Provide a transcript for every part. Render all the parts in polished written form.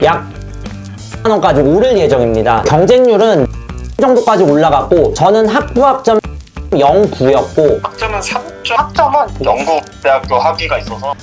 약 원까지 오를 예정입니다. 경쟁률은 정도까지 올라갔고 저는 학부학점 0.9였고 학점은 3점, 학점은 영국대학교 학위가 있어서.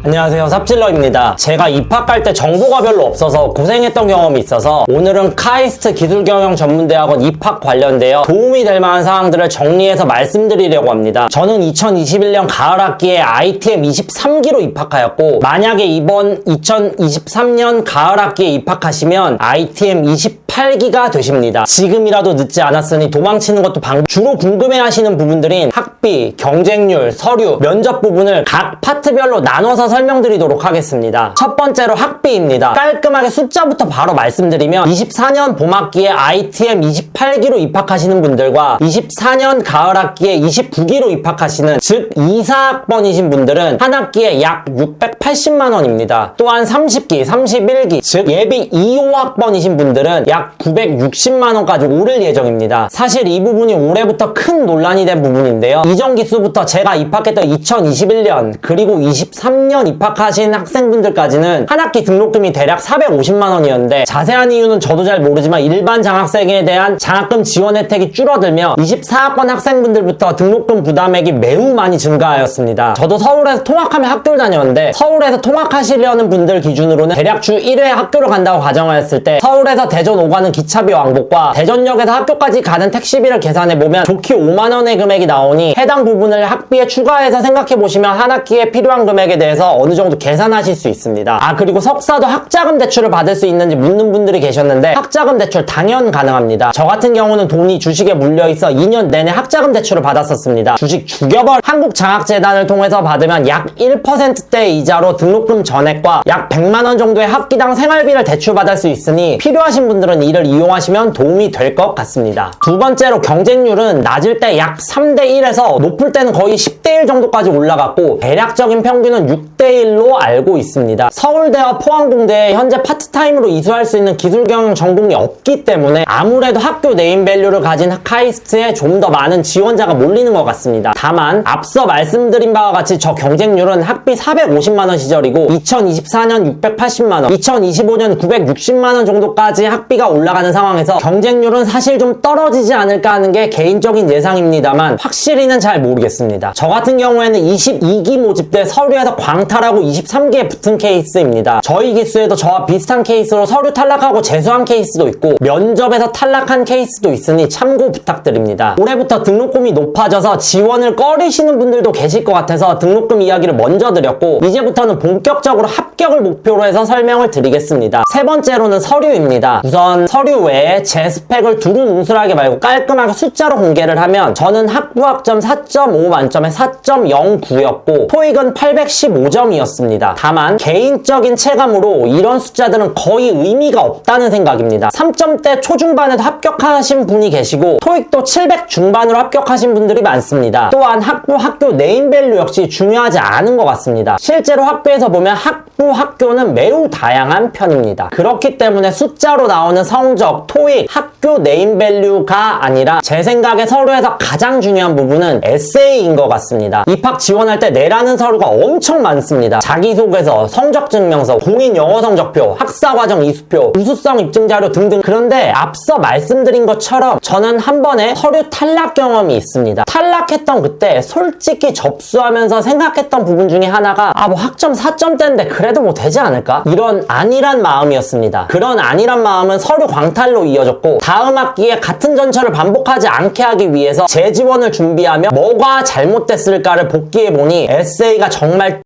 안녕하세요, 삽질러입니다. 제가 입학할 때 정보가 별로 없어서 고생했던 경험이 있어서 오늘은 카이스트 기술경영전문대학원 입학 관련되어 도움이 될 만한 사항들을 정리해서 말씀드리려고 합니다. 저는 2021년 가을 학기에 ITM 23기로 입학하였고 만약에 이번 2023년 가을 학기에 입학하시면 ITM 28기가 되십니다. 지금이라도 늦지 않았으니 도망치는 것도 주로 궁금해하시는 부분들인 학비, 경쟁률, 서류, 면접 부분을 각 파트별로 나눠서 설명드리도록 하겠습니다. 첫 번째로 학비입니다. 깔끔하게 숫자부터 바로 말씀드리면 24년 봄학기에 ITM 28기로 입학하시는 분들과 24년 가을 학기에 29기로 입학하시는 즉 24학번이신 분들은 한 학기에 약 680만원입니다. 또한 30기, 31기 즉 예비 25학번이신 분들은 약 960만원까지 오를 예정입니다. 사실 이 부분이 올해부터 큰 논란이 된 부분인데요. 이전 기수부터 제가 입학했던 2021년 그리고 23년 입학하신 학생분들까지는 한 학기 등록금이 대략 450만원이었는데 자세한 이유는 저도 잘 모르지만 일반 장학생에 대한 장학금 지원 혜택이 줄어들며 24학번 학생분들부터 등록금 부담액이 매우 많이 증가하였습니다. 저도 서울에서 통학하며 학교를 다녔는데 서울에서 통학하시려는 분들 기준으로는 대략 주 1회 학교를 간다고 가정하였을 때 서울에서 대전 오가는 기차비 왕복과 대전역에서 학교까지 가는 택시비를 계산해보면 좋게 5만원의 금액이 나오니 해당 부분을 학비에 추가해서 생각해보시면 한 학기에 필요한 금액에 대해서 어느 정도 계산하실 수 있습니다. 그리고 석사도 학자금 대출을 받을 수 있는지 묻는 분들이 계셨는데 학자금 대출 당연 가능합니다. 저 같은 경우는 돈이 주식에 물려있어 2년 내내 학자금 대출을 받았었습니다. 주식 죽여버린 한국장학재단을 통해서 받으면 약 1%대의 이자로 등록금 전액과 약 100만원 정도의 학기당 생활비를 대출받을 수 있으니 필요하신 분들은 이를 이용하시면 도움이 될 것 같습니다. 두 번째로 경쟁률은 낮을 때 약 3대1에서 높을 때는 거의 10대1 정도까지 올라갔고 대략적인 평균은 6대1로 알고 있습니다. 서울대와 포항공대에 현재 파트타임으로 이수할 수 있는 기술경영 전공이 없기 때문에 아무래도 학교 네임밸류를 가진 카이스트에 좀 더 많은 지원자가 몰리는 것 같습니다. 다만 앞서 말씀드린 바와 같이 저 경쟁률은 학비 450만원 시절이고 2024년 680만원, 2025년 960만원 정도까지 학비가 올라가는 상황에서 경쟁률은 사실 좀 떨어지지 않을까 하는 게 개인적인 예상입니다만 확실히는 잘 모르겠습니다. 저 같은 경우에는 22기 모집 때 서류에서 광탈하고 23기에 붙은 케이스입니다. 저희 기수에도 저와 비슷한 케이스로 서류 탈락하고 재수한 케이스도 있고 면접에서 탈락한 케이스도 있으니 참고 부탁드립니다. 올해부터 등록금이 높아져서 지원을 꺼리시는 분들도 계실 것 같아서 등록금 이야기를 먼저 드렸고 이제부터는 본격적으로 합격을 목표로 해서 설명을 드리겠습니다. 세 번째로는 서류입니다. 우선 서류 외에 제 스펙을 두루뭉술하게 말고 깔끔하게 숫자로 공개를 하면 저는 학부학점 4.5 만점에 4.09였고 토익은 815점이었습니다. 다만 개인적인 체감으로 이런 숫자들은 거의 의미가 없다는 생각입니다. 3점대 초중반에도 합격하신 분이 계시고 토익도 700 중반으로 합격하신 분들이 많습니다. 또한 학교 네임밸류 역시 중요하지 않은 것 같습니다. 실제로 학교에서 보면 학교는 매우 다양한 편입니다. 그렇기 때문에 숫자로 나오는 성적, 토익, 학교 네임밸류가 아니라 제 생각에 서류에서 가장 중요한 부분은 에세이인 것 같습니다. 입학 지원할 때 내라는 서류가 엄청 많습니다. 자기소개서, 성적증명서, 공인 영어 성적표, 학사과정 이수표, 우수성 입증자료 등등. 그런데 앞서 말씀드린 것처럼 저는 한 번에 서류 탈락 경험이 있습니다. 탈락했던 그때 솔직히 접수하면서 생각했던 부분 중에 하나가 뭐 학점 4점대인데 그래도 뭐 되지 않을까? 이런 안일한 마음이었습니다. 그런 안일한 마음은 서류 광탈로 이어졌고 다음 학기에 같은 전철을 반복하지 않게 하기 위해서 재지원을 준비하며 뭐가 잘못됐을까를 복기해보니 에세이가 정말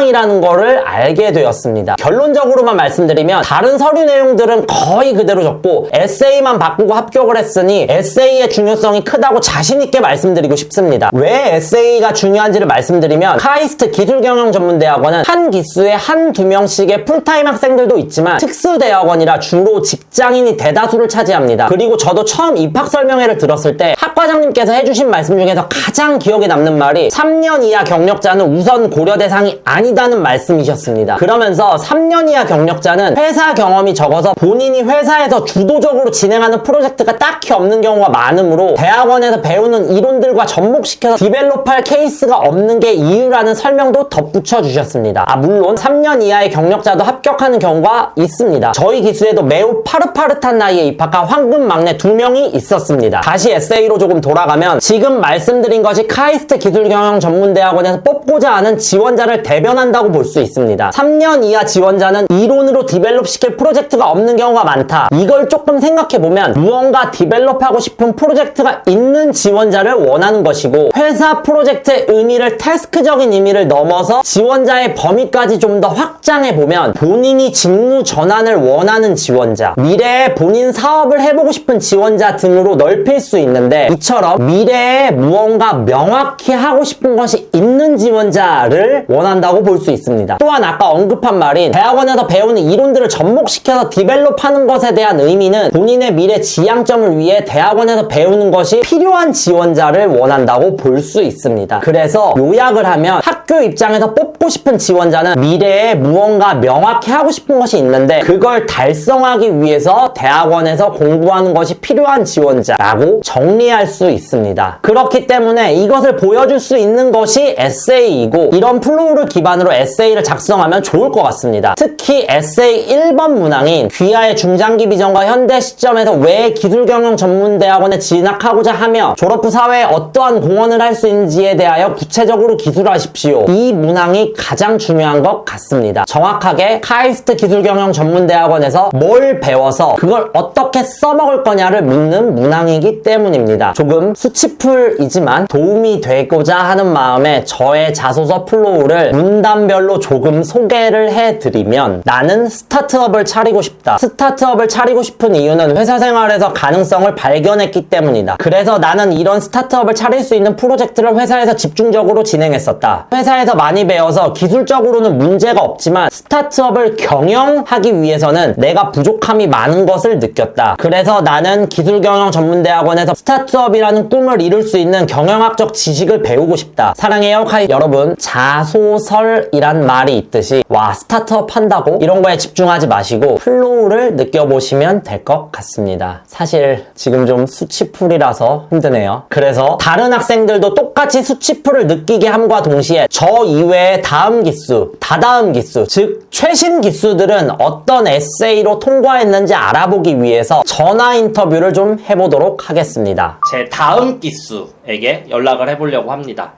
이라는 거를 알게 되었습니다. 결론적으로만 말씀드리면 다른 서류 내용들은 거의 그대로 적고 에세이만 바꾸고 합격을 했으니 에세이의 중요성이 크다고 자신있게 말씀드리고 싶습니다. 왜 에세이가 중요한지를 말씀드리면 카이스트 기술경영전문대학원은 한 기수에 한두 명씩의 풀타임 학생들도 있지만 특수대학원이라 주로 직장인이 대다수를 차지합니다. 그리고 저도 처음 입학 설명회를 들었을 때 학과장님께서 해주신 말씀 중에서 가장 기억에 남는 말이 3년 이하 경력자는 우선 고려 대상이 아니다 아니다는 말씀이셨습니다. 그러면서 3년 이하 경력자는 회사 경험이 적어서 본인이 회사에서 주도적으로 진행하는 프로젝트가 딱히 없는 경우가 많으므로 대학원에서 배우는 이론들과 접목시켜서 디벨롭할 케이스가 없는 게 이유라는 설명도 덧붙여 주셨습니다. 물론 3년 이하의 경력자도 합격하는 경우가 있습니다. 저희 기수에도 매우 파릇파릇한 나이에 입학한 황금 막내 2명이 있었습니다. 다시 에세이로 조금 돌아가면 지금 말씀드린 것이 카이스트 기술경영전문대학원에서 뽑고자 하는 지원자를 대변한다고 볼 수 있습니다. 3년 이하 지원자는 이론으로 디벨롭 시킬 프로젝트가 없는 경우가 많다. 이걸 조금 생각해보면 무언가 디벨롭하고 싶은 프로젝트가 있는 지원자를 원하는 것이고 회사 프로젝트의 의미를 태스크적인 의미를 넘어서 지원자의 범위까지 좀 더 확장해보면 본인이 직무 전환을 원하는 지원자, 미래에 본인 사업을 해보고 싶은 지원자 등으로 넓힐 수 있는데 이처럼 미래에 무언가 명확히 하고 싶은 것이 있는 지원자를 원한다고 볼 수 있습니다. 또한 아까 언급한 말인 대학원에서 배우는 이론들을 접목시켜서 디벨롭하는 것에 대한 의미는 본인의 미래 지향점을 위해 대학원에서 배우는 것이 필요한 지원자를 원한다고 볼 수 있습니다. 그래서 요약을 하면 학교 입장에서 뽑고 싶은 지원자는 미래에 무언가 명확히 하고 싶은 것이 있는데 그걸 달성하기 위해서 대학원에서 공부하는 것이 필요한 지원자라고 정리할 수 있습니다. 그렇기 때문에 이것을 보여줄 수 있는 것이 에세이이고 이런 플로우를 기반으로 에세이를 작성하면 좋을 것 같습니다. 특히 에세이 1번 문항인 귀하의 중장기 비전과 현대 시점에서 왜 기술경영전문대학원에 진학하고자 하며 졸업 후 사회에 어떠한 공헌을 할 수 있는지에 대하여 구체적으로 기술하십시오. 이 문항이 가장 중요한 것 같습니다. 정확하게 카이스트 기술경영전문대학원에서 뭘 배워서 그걸 어떻게 써먹을 거냐를 묻는 문항이기 때문입니다. 조금 수치풀이지만 도움이 되고자 하는 마음에 저의 자소서 플로우를 문단별로 조금 소개를 해드리면 나는 스타트업을 차리고 싶다. 스타트업을 차리고 싶은 이유는 회사 생활에서 가능성을 발견했기 때문이다. 그래서 나는 이런 스타트업을 차릴 수 있는 프로젝트를 회사에서 집중적으로 진행했었다. 회사에서 많이 배워서 기술적으로는 문제가 없지만 스타트업을 경영하기 위해서는 내가 부족함이 많은 것을 느꼈다. 그래서 나는 기술경영전문대학원에서 스타트업이라는 꿈을 이룰 수 있는 경영학적 지식을 배우고 싶다. 사랑해요 카이 여러분, 자소설이란 말이 있듯이 와 스타트업 한다고? 이런 거에 집중하지 마시고 플로우를 느껴보시면 될 것 같습니다. 사실 지금 좀 수치풀이라서 힘드네요. 그래서 다른 학생들도 똑같이 수치풀을 느끼게 함과 동시에 저 이외의 다음 기수, 다다음 기수, 즉 최신 기수들은 어떤 에세이로 통과했는지 알아보기 위해서 전화 인터뷰를 좀 해보도록 하겠습니다. 제 다음 기수에게 연락을 해보려고 합니다.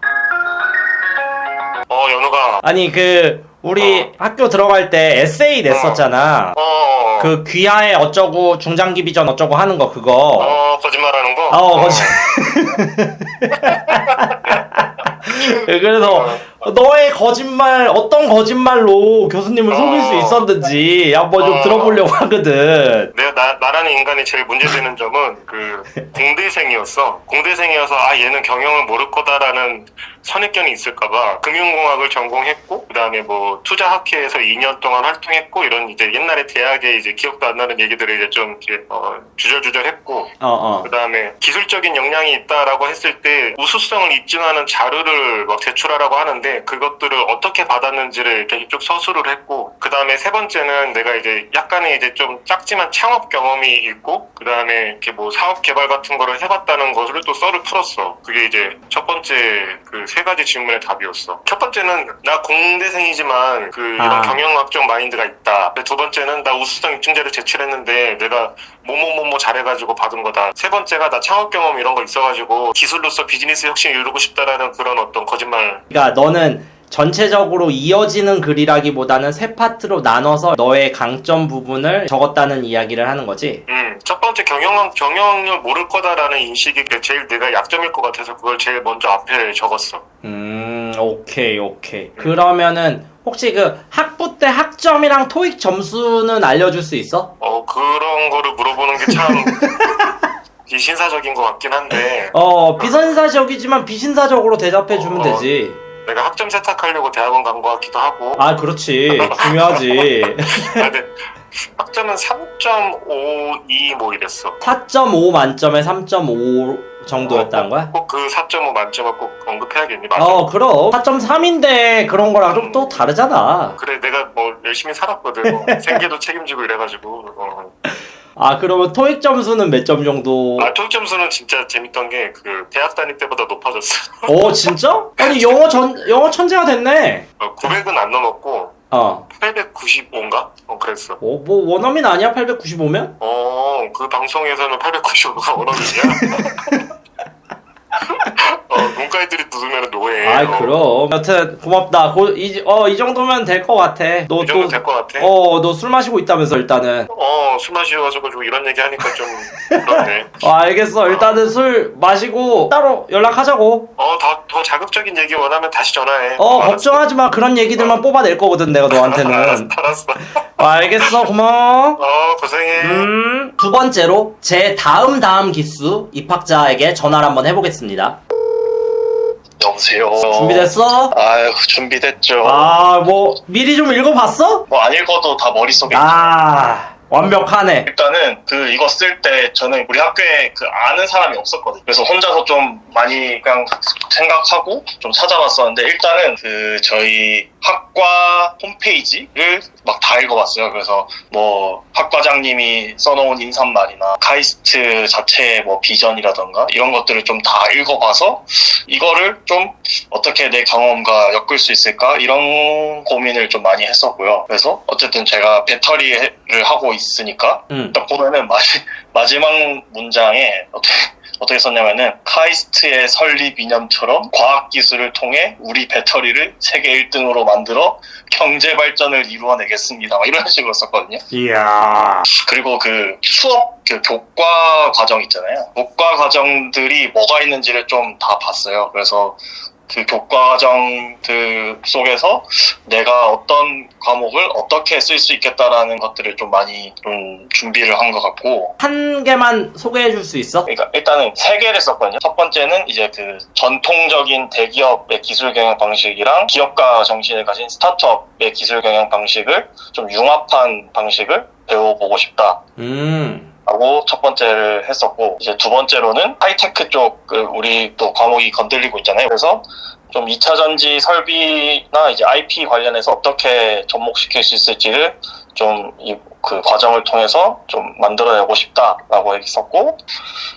연우가. 아니 우리 학교 들어갈 때 에세이 냈었잖아. 그 귀하의 어쩌고 중장기 비전 어쩌고 하는 거 그거. 거짓말하는 거? 거짓말. 그래서 너의 거짓말, 어떤 거짓말로 교수님을 속일 수 있었는지 한번 좀 들어보려고 하거든. 나라는 인간이 제일 문제되는 점은 공대생이었어. 공대생이어서 얘는 경영을 모를 거다라는 선입견이 있을까봐 금융공학을 전공했고, 그 다음에 뭐 투자학회에서 2년 동안 활동했고, 이런 이제 옛날에 대학에 이제 기억도 안 나는 얘기들을 이제 좀 이렇게 주절주절했고, 그 다음에 기술적인 역량이 있다라고 했을 때 우수성을 입증하는 자료를 막 제출하라고 하는데 그것들을 어떻게 받았는지를 이렇게 쭉 서술을 했고, 그 다음에 세 번째는 내가 이제 약간의 이제 좀 작지만 창업 경험이 있고, 그 다음에 이렇게 뭐 사업 개발 같은 거를 해봤다는 것을 또 썰을 풀었어. 그게 이제 첫 번째 세 가지 질문의 답이었어. 첫 번째는 나 공대생이지만 이런 경영학적 마인드가 있다. 두 번째는 나 우수성 입증자를 제출했는데 내가 뭐뭐뭐뭐 잘해가지고 받은 거다. 세 번째가 나 창업 경험 이런 거 있어가지고 기술로서 비즈니스 혁신을 이루고 싶다라는 그런 어떤 거짓말. 그러니까 너는 전체적으로 이어지는 글이라기보다는 세 파트로 나눠서 너의 강점 부분을 적었다는 이야기를 하는 거지? 첫 번째 경영을 모를 거다라는 인식이 제일 내가 약점일 것 같아서 그걸 제일 먼저 앞에 적었어. 오케이. 그러면은 혹시 학부 때 학점이랑 토익 점수는 알려줄 수 있어? 그런 거를 물어보는 게 참 비신사적인 것 같긴 한데. 비신사적이지만 비신사적으로 대답해주면 되지. 내가 학점 세탁하려고 대학원 간 것 같기도 하고. 그렇지. 중요하지. 근데 학점은 3.52 뭐 이랬어. 4.5 만점에 3.5 정도였다는 거야? 꼭 그 4.5 만점을 꼭 언급해야겠니? 맞아. 그럼 4.3인데 그런 거랑 좀 또 다르잖아. 그래, 내가 뭐 열심히 살았거든. 생계도 책임지고 이래가지고. 그러면 토익 점수는 몇 점 정도? 토익 점수는 진짜 재밌던 게 그 대학 다닐 때보다 높아졌어. 진짜? 아니 영어 천재가 됐네. 900은 안 넘었고 895인가? 그랬어. 뭐 원어민 아니야 895면? 그 방송에서는 895가 원어민이야? 문과애들이 뜯으면 노예. 그럼. 여튼 고맙다. 이 정도면 될 것 같아. 이 정도 될 것 같아? 너 술 마시고 있다면서 일단은. 술 마셔가지고 이런 얘기 하니까 좀 그렇네. 알겠어. 일단은 술 마시고 따로 연락하자고. 더 자극적인 얘기 원하면 다시 전화해. 걱정하지 마. 그런 얘기들만 뽑아낼 거거든 내가 너한테는. 알았어. 알겠어. 고마워. 고생해. 두 번째로 제 다음 기수 입학자에게 전화를 한번 해보겠습니다. 여보세요. 준비됐어? 아유, 준비됐죠. 뭐 미리 좀 읽어봤어? 뭐 안 읽어도 다 머릿속에 있죠. 완벽하네. 일단은 이거 쓸 때 저는 우리 학교에 아는 사람이 없었거든요. 그래서 혼자서 좀 많이 그냥 생각하고 좀 찾아봤었는데, 일단은 저희 학과 홈페이지를 막 다 읽어봤어요. 그래서 뭐 학과장님이 써놓은 인사말이나 카이스트 자체의 뭐 비전이라던가 이런 것들을 좀 다 읽어봐서 이거를 좀 어떻게 내 경험과 엮을 수 있을까 이런 고민을 좀 많이 했었고요. 그래서 어쨌든 제가 배터리를 하고 있으니까 딱 보면은 마지막 문장에 어떻게 썼냐면은, 카이스트의 설립 이념처럼 과학기술을 통해 우리 배터리를 세계 1등으로 만들어 경제 발전을 이루어내겠습니다. 이런 식으로 썼거든요. 이야. 그리고 수업 교과 과정 있잖아요. 교과 과정들이 뭐가 있는지를 좀 다 봤어요. 그래서 교과 과정들 속에서 내가 어떤 과목을 어떻게 쓸 수 있겠다라는 것들을 좀 많이 좀 준비를 한 것 같고. 한 개만 소개해 줄 수 있어? 그러니까 일단은 3개를 썼거든요. 첫 번째는 이제 전통적인 대기업의 기술 경영 방식이랑 기업가 정신을 가진 스타트업의 기술 경영 방식을 좀 융합한 방식을 배워보고 싶다. 하고 첫 번째를 했었고, 이제 두 번째로는 하이테크 쪽 우리 또 과목이 건들리고 있잖아요. 그래서 좀 2차 전지 설비나 이제 IP 관련해서 어떻게 접목시킬 수 있을지를 좀 그 과정을 통해서 좀 만들어내고 싶다라고 했었고,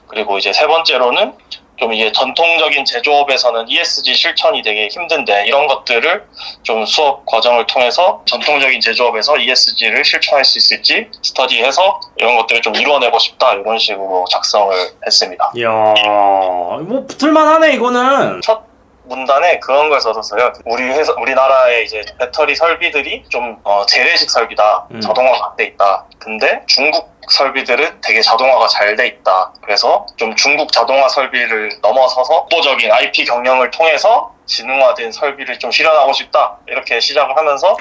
그리고 이제 세 번째로는 좀 이게 전통적인 제조업에서는 ESG 실천이 되게 힘든데, 이런 것들을 좀 수업 과정을 통해서 전통적인 제조업에서 ESG를 실천할 수 있을지 스터디해서 이런 것들을 좀 이루어내고 싶다, 이런 식으로 작성을 했습니다. 이야, 뭐 붙을만하네 이거는. 첫 문단에 그런 걸 썼었어요. 우리나라의 이제 배터리 설비들이 좀 재래식 설비다, 자동화가 안 돼 있다. 근데 중국 설비들은 되게 자동화가 잘 돼 있다. 그래서 좀 중국 자동화 설비를 넘어서서 독보적인 IP 경영을 통해서 지능화된 설비를 좀 실현하고 싶다, 이렇게 시작을 하면서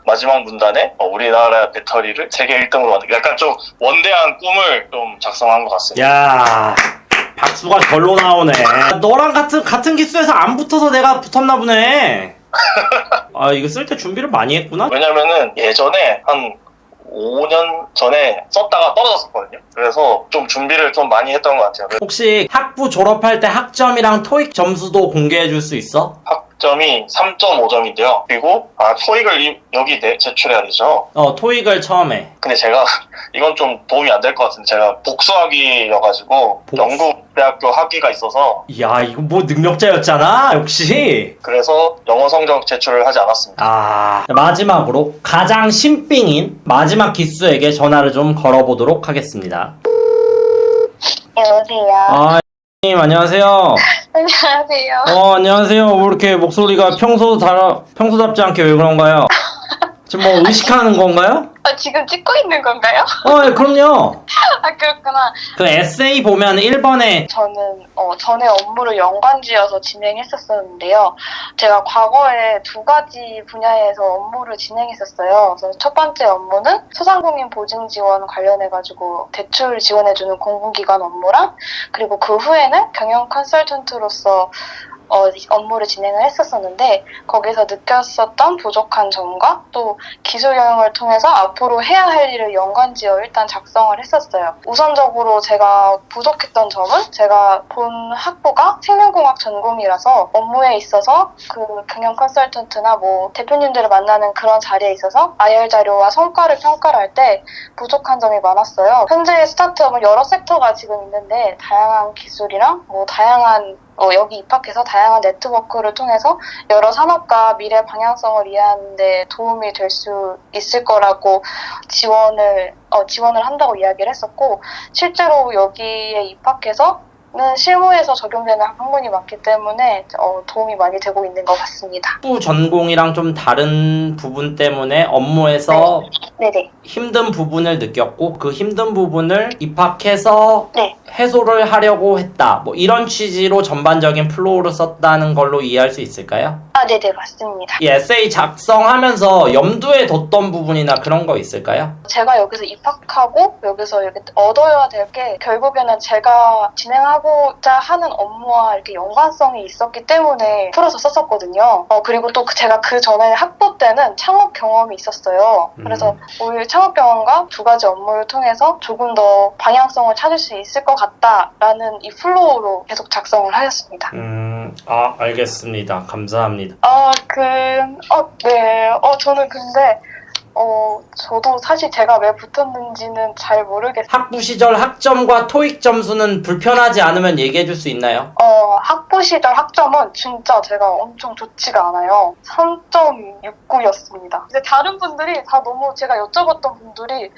마지막 문단에 우리나라 배터리를 세계 1등으로 만들기, 약간 좀 원대한 꿈을 좀 작성한 것 같습니다. 야, 박수가 절로 나오네. 너랑 같은 기수에서 안 붙어서 내가 붙었나 보네. 이거 쓸 때 준비를 많이 했구나. 왜냐면은 예전에 한 5년 전에 썼다가 떨어졌었거든요. 그래서 좀 준비를 좀 많이 했던 것 같아요. 혹시 학부 졸업할 때 학점이랑 토익 점수도 공개해 줄 수 있어? 학점이 3.5점인데요. 그리고 토익을 여기 제출해야 되죠. 토익을 처음에. 근데 제가 이건 좀 도움이 안 될 것 같은데, 제가 복수학위여가지고 영국 대학교 학위가 있어서. 야, 이거 뭐 능력자였잖아 역시. 그래서 영어 성적 제출을 하지 않았습니다. 마지막으로 가장 신빙인 마지막 기수에게 전화를 좀 걸어보도록 하겠습니다. 여보세요. 님 안녕하세요. 안녕하세요. 안녕하세요. 왜 이렇게 목소리가 평소답지 않게 왜 그런가요? 지금 뭐 의식하는 건가요? 지금 찍고 있는 건가요? 예, 그럼요. 그렇구나. 그 에세이 보면 1번에 저는 전에 업무를 연관지어서 진행했었는데요. 제가 과거에 2가지 분야에서 업무를 진행했었어요. 그래서 첫 번째 업무는 소상공인 보증 지원 관련해가지고 대출 지원해주는 공공기관 업무랑, 그리고 그 후에는 경영 컨설턴트로서 업무를 진행을 했었었는데 거기서 느꼈었던 부족한 점과 또 기술 경영을 통해서 앞으로 해야 할 일을 연관지어 일단 작성을 했었어요. 우선적으로 제가 부족했던 점은 제가 본 학부가 생명공학 전공이라서 업무에 있어서 그 경영 컨설턴트나 뭐 대표님들을 만나는 그런 자리에 있어서 IR 자료와 성과를 평가를 할 때 부족한 점이 많았어요. 현재 스타트업은 여러 섹터가 지금 있는데 다양한 기술이랑 뭐 다양한 여기 입학해서 다양한 네트워크를 통해서 여러 산업과 미래 방향성을 이해하는 데 도움이 될 수 있을 거라고 지원을 한다고 이야기를 했었고, 실제로 여기에 입학해서 실무에서 적용되는 학문이 많기 때문에 도움이 많이 되고 있는 것 같습니다. 학부 전공이랑 좀 다른 부분 때문에 업무에서 네네. 힘든 부분을 느꼈고 그 힘든 부분을 입학해서 네. 해소를 하려고 했다. 뭐 이런 취지로 전반적인 플로우를 썼다는 걸로 이해할 수 있을까요? 네네, 맞습니다. 이 에세이 작성하면서 염두에 뒀던 부분이나 그런 거 있을까요? 제가 여기서 입학하고 여기서 이렇게 얻어야 될 게 결국에는 제가 진행하고자 하는 업무와 이렇게 연관성이 있었기 때문에 풀어서 썼었거든요. 그리고 또 제가 그 전에 학부 때는 창업 경험이 있었어요. 그래서 오히려 창업 경험과 두 가지 업무를 통해서 조금 더 방향성을 찾을 수 있을 것 같다라는 이 플로우로 계속 작성을 하였습니다. 알겠습니다. 감사합니다. 네. 저는 근데 저도 사실 제가 왜 붙었는지는 잘 모르겠어요. 학부 시절 학점과 토익 점수는 불편하지 않으면 얘기해 줄 수 있나요? 학부 시절 학점은 진짜 제가 엄청 좋지가 않아요. 3.69였습니다. 이제 다른 분들이 다 너무 제가 여쭤봤던 분들이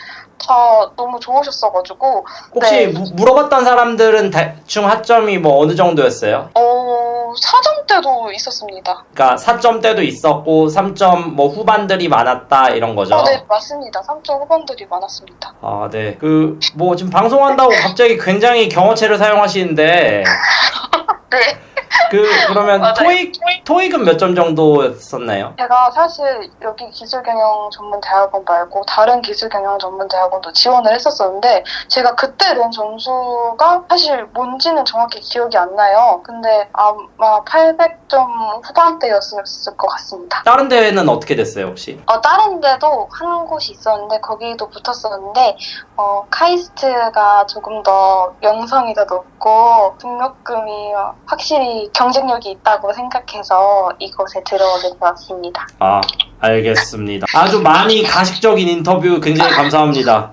다 너무 좋으셨어가지고. 혹시 네. 물어봤던 사람들은 대충 학점이 뭐 어느 정도였어요? 4점대도 있었습니다. 그러니까 4점대도 있었고 3점 뭐 후반들이 많았다 이런 거죠? 네, 맞습니다. 3점 후반들이 많았습니다. 네. 뭐 지금 방송한다고 갑자기 굉장히 경어체를 사용하시는데 네. 그러면 맞아요. 토익은 몇 점 정도였었나요? 제가 사실 여기 기술경영전문대학원 말고 다른 기술경영전문대학원도 지원을 했었었는데 제가 그때 낸 점수가 사실 뭔지는 정확히 기억이 안 나요. 근데 아마 800점 후반대였을 것 같습니다. 다른 대회는 어떻게 됐어요 혹시? 다른 데도 한 곳이 있었는데 거기도 붙었었는데 카이스트가 조금 더 명성이 더 높고 등록금이 확실히 경쟁력이 있다고 생각해서 이곳에 들어오게 되었습니다. 알겠습니다. 아주 많이 가식적인 인터뷰 굉장히 감사합니다.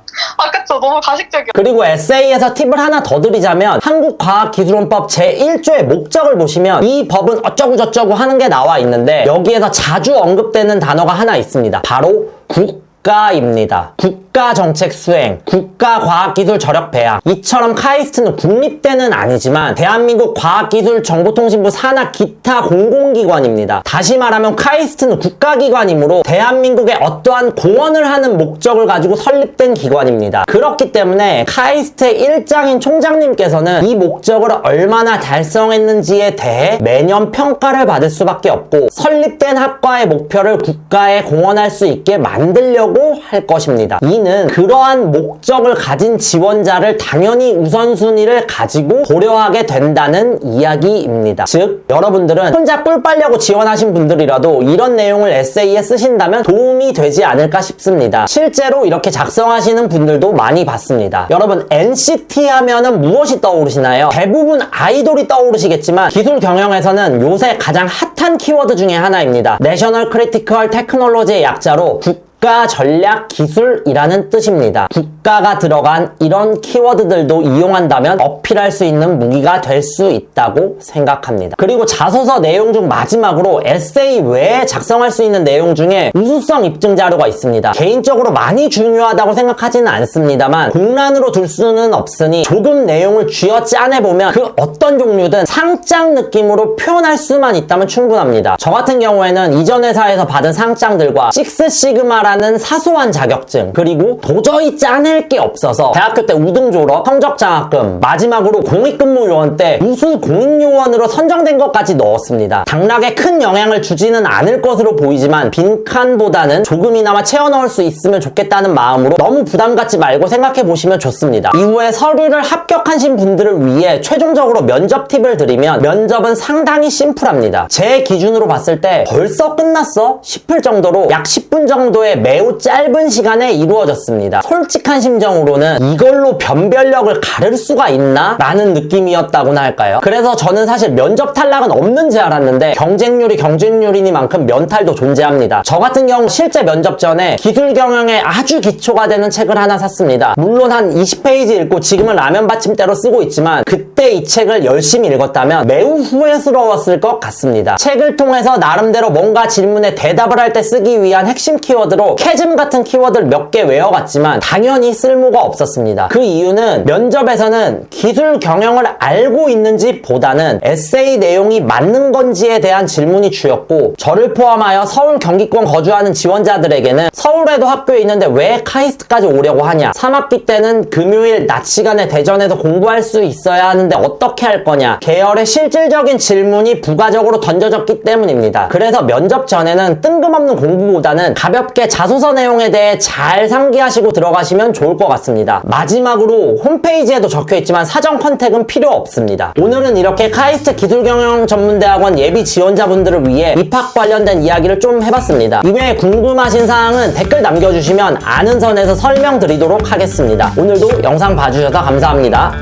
그쵸. 너무 가식적이요. 그리고 에세이에서 팁을 하나 더 드리자면 한국과학기술원법 제1조의 목적을 보시면 이 법은 어쩌고저쩌고 하는 게 나와 있는데 여기에서 자주 언급되는 단어가 하나 있습니다. 바로 국가입니다. 국가정책 수행, 국가과학기술 저력 배양. 이처럼 카이스트는 국립대는 아니지만 대한민국 과학기술정보통신부 산하 기타 공공기관입니다. 다시 말하면 카이스트는 국가기관이므로 대한민국의 어떠한 공헌을 하는 목적을 가지고 설립된 기관입니다. 그렇기 때문에 카이스트의 일장인 총장님께서는 이 목적을 얼마나 달성했는지에 대해 매년 평가를 받을 수밖에 없고 설립된 학과의 목표를 국가에 공헌할 수 있게 만들려고 할 것입니다. 이는 그러한 목적을 가진 지원자를 당연히 우선순위를 가지고 고려하게 된다는 이야기입니다. 즉 여러분들은 혼자 꿀 빨려고 지원하신 분들이라도 이런 내용을 에세이에 쓰신다면 도움이 되지 않을까 싶습니다. 실제로 이렇게 작성하시는 분들도 많이 봤습니다. 여러분 NCT 하면은 무엇이 떠오르시나요? 대부분 아이돌이 떠오르시겠지만 기술 경영에서는 요새 가장 핫한 키워드 중에 하나입니다. 내셔널 크리티컬 테크놀로지의 약자로 국가 전략 기술이라는 뜻입니다. 국가가 들어간 이런 키워드들도 이용한다면 어필할 수 있는 무기가 될 수 있다고 생각합니다. 그리고 자소서 내용 중 마지막으로 에세이 외에 작성할 수 있는 내용 중에 우수성 입증 자료가 있습니다. 개인적으로 많이 중요하다고 생각하지는 않습니다만 공란으로 둘 수는 없으니 조금 내용을 쥐어 짜내보면 그 어떤 종류든 상장 느낌으로 표현할 수만 있다면 충분합니다. 저 같은 경우에는 이전 회사에서 받은 상장들과 식스시그마라는 사소한 자격증 그리고 도저히 짜낼 해낼 게 없어서 대학교 때 우등 졸업, 성적 장학금, 마지막으로 공익근무 요원 때 우수 공익요원으로 선정된 것까지 넣었습니다. 당락에 큰 영향을 주지는 않을 것으로 보이지만 빈칸보다는 조금이나마 채워 넣을 수 있으면 좋겠다는 마음으로 너무 부담 갖지 말고 생각해 보시면 좋습니다. 이후에 서류를 합격하신 분들을 위해 최종적으로 면접 팁을 드리면 면접은 상당히 심플합니다. 제 기준으로 봤을 때 벌써 끝났어? 싶을 정도로 약 10분 정도의 매우 짧은 시간에 이루어졌습니다. 솔직한 심정으로는 이걸로 변별력을 가를 수가 있나? 라는 느낌이었다고나 할까요? 그래서 저는 사실 면접 탈락은 없는 줄 알았는데 경쟁률이니만큼 면탈도 존재합니다. 저 같은 경우 실제 면접 전에 기술 경영에 아주 기초가 되는 책을 하나 샀습니다. 물론 한 20페이지 읽고 지금은 라면 받침대로 쓰고 있지만 그때 이 책을 열심히 읽었다면 매우 후회스러웠을 것 같습니다. 책을 통해서 나름대로 뭔가 질문에 대답을 할 때 쓰기 위한 핵심 키워드로 캐즘 같은 키워드를 몇 개 외워갔지만 당연히 쓸모가 없었습니다. 그 이유는 면접에서는 기술 경영을 알고 있는지 보다는 에세이 내용이 맞는 건지에 대한 질문이 주였고, 저를 포함하여 서울 경기권 거주하는 지원자들에게는 서울에도 학교에 있는데 왜 카이스트까지 오려고 하냐, 3학기 때는 금요일 낮 시간에 대전에서 공부할 수 있어야 하는데 어떻게 할 거냐, 계열의 실질적인 질문이 부가적으로 던져졌기 때문입니다. 그래서 면접 전에는 뜬금없는 공부보다는 가볍게 자소서 내용에 대해 잘 상기하시고 들어가시면 좋을 것 같습니다. 마지막으로 홈페이지에도 적혀있지만 사전 컨택은 필요 없습니다. 오늘은 이렇게 카이스트 기술경영전문대학원 예비 지원자분들을 위해 입학 관련된 이야기를 좀 해봤습니다. 이외에 궁금하신 사항은 댓글 남겨주시면 아는 선에서 설명드리도록 하겠습니다. 오늘도 영상 봐주셔서 감사합니다.